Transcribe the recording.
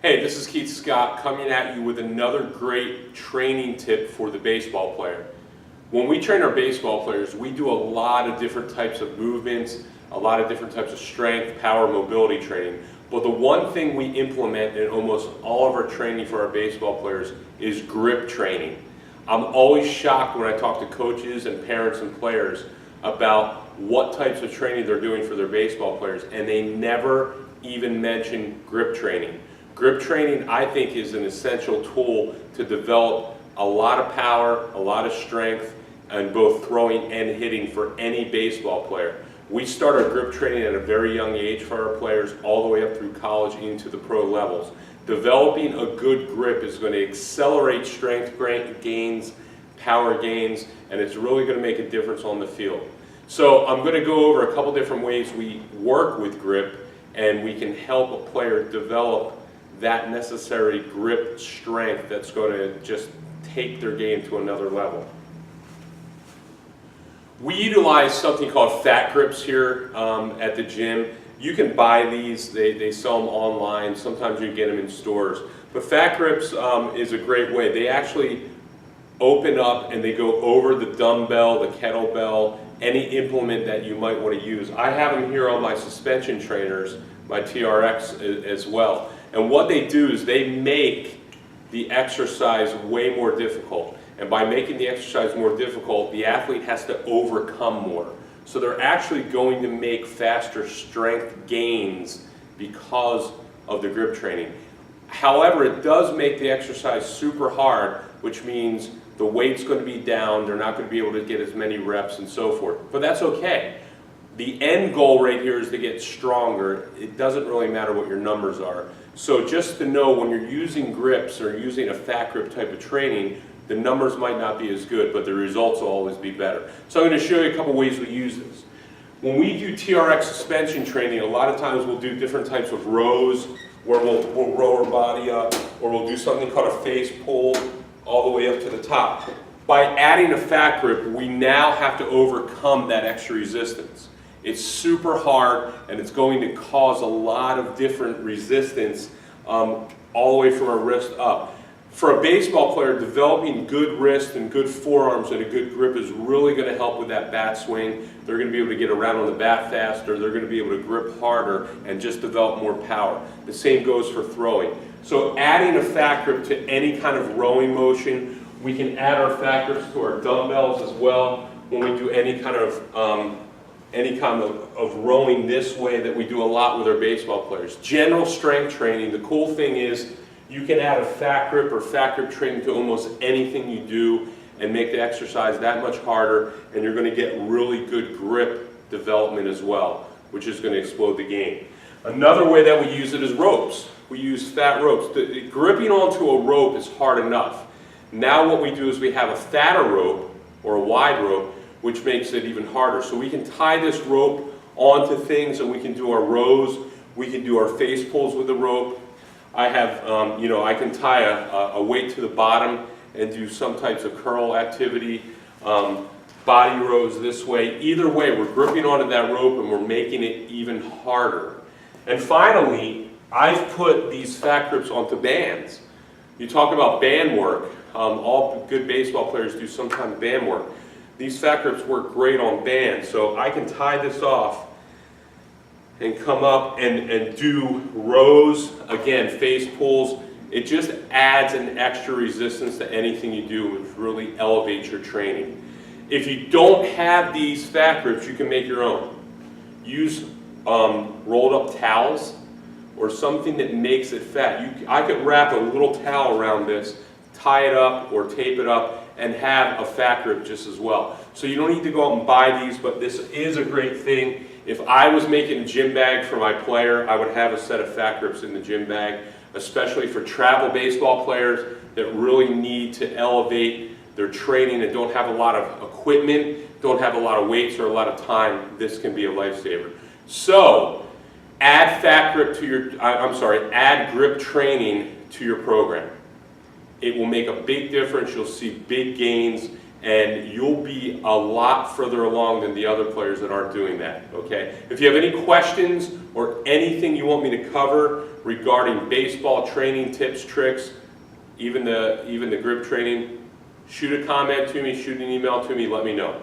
Hey, this is Keith Scott coming at you with another great training tip for the baseball player. When we train our baseball players, we do a lot of different types of movements, a lot of different types of strength, power, mobility training. But the one thing we implement in almost all of our training for our baseball players is grip training. I'm always shocked when I talk to coaches and parents and players about what types of training they're doing for their baseball players, and they never even mention grip training. Grip training, I think, is an essential tool to develop a lot of power, a lot of strength, and both throwing and hitting for any baseball player. We start our grip training at a very young age for our players, all the way up through college into the pro levels. Developing a good grip is going to accelerate strength gains, power gains, and it's really going to make a difference on the field. So I'm going to go over a couple different ways we work with grip, and we can help a player develop that necessary grip strength that's going to just take their game to another level. We utilize something called fat grips here at the gym. You can buy these, they sell them online, sometimes you can get them in stores. But fat grips is a great way. They actually open up and they go over the dumbbell, the kettlebell, any implement that you might want to use. I have them here on my suspension trainers, my TRX as well. And what they do is they make the exercise way more difficult. And by making the exercise more difficult, the athlete has to overcome more. So they're actually going to make faster strength gains because of the grip training. However, it does make the exercise super hard, which means the weight's going to be down, they're not going to be able to get as many reps and so forth. But that's okay. The end goal right here is to get stronger. It doesn't really matter what your numbers are. So just to know, when you're using grips or using a fat grip type of training, the numbers might not be as good, but the results will always be better. So I'm going to show you a couple ways we use this. When we do TRX suspension training, a lot of times we'll do different types of rows, where we'll row our body up, or we'll do something called a face pull all the way up to the top. By adding a fat grip, we now have to overcome that extra resistance. It's super hard, and it's going to cause a lot of different resistance all the way from our wrist up. For a baseball player, developing good wrist and good forearms and a good grip is really going to help with that bat swing. They're going to be able to get around on the bat faster, they're going to be able to grip harder and just develop more power. The same goes for throwing. So adding a fat grip to any kind of rowing motion, we can add our fat grips to our dumbbells as well when we do any kind of rowing this way that we do a lot with our baseball players. General strength training, the cool thing is you can add a fat grip or fat grip training to almost anything you do and make the exercise that much harder, and you're going to get really good grip development as well, which is going to explode the game. Another way that we use it is ropes. We use fat ropes. Gripping onto a rope is hard enough. Now what we do is we have a fatter rope or a wide rope, which makes it even harder. So we can tie this rope onto things and we can do our rows, we can do our face pulls with the rope. I have, I can tie a weight to the bottom and do some types of curl activity, body rows this way. Either way, we're gripping onto that rope and we're making it even harder. And finally, I've put these fat grips onto bands. You talk about band work. All good baseball players do some kind of band work. These fat grips work great on bands, so I can tie this off and come up and do rows, again, face pulls. It just adds an extra resistance to anything you do, which really elevates your training. If you don't have these fat grips, you can make your own. Use rolled up towels or something that makes it fat. I could wrap a little towel around this, tie it up or tape it up, and have a fat grip just as well. So you don't need to go out and buy these, but this is a great thing. If I was making a gym bag for my player, I would have a set of fat grips in the gym bag, especially for travel baseball players that really need to elevate their training and don't have a lot of equipment, don't have a lot of weights or a lot of time. This can be a lifesaver. So add add grip training to your program. It will make a big difference. You'll see big gains, and you'll be a lot further along than the other players that aren't doing that, okay? If you have any questions or anything you want me to cover regarding baseball training tips, tricks, even the grip training, shoot a comment to me, shoot an email to me, let me know.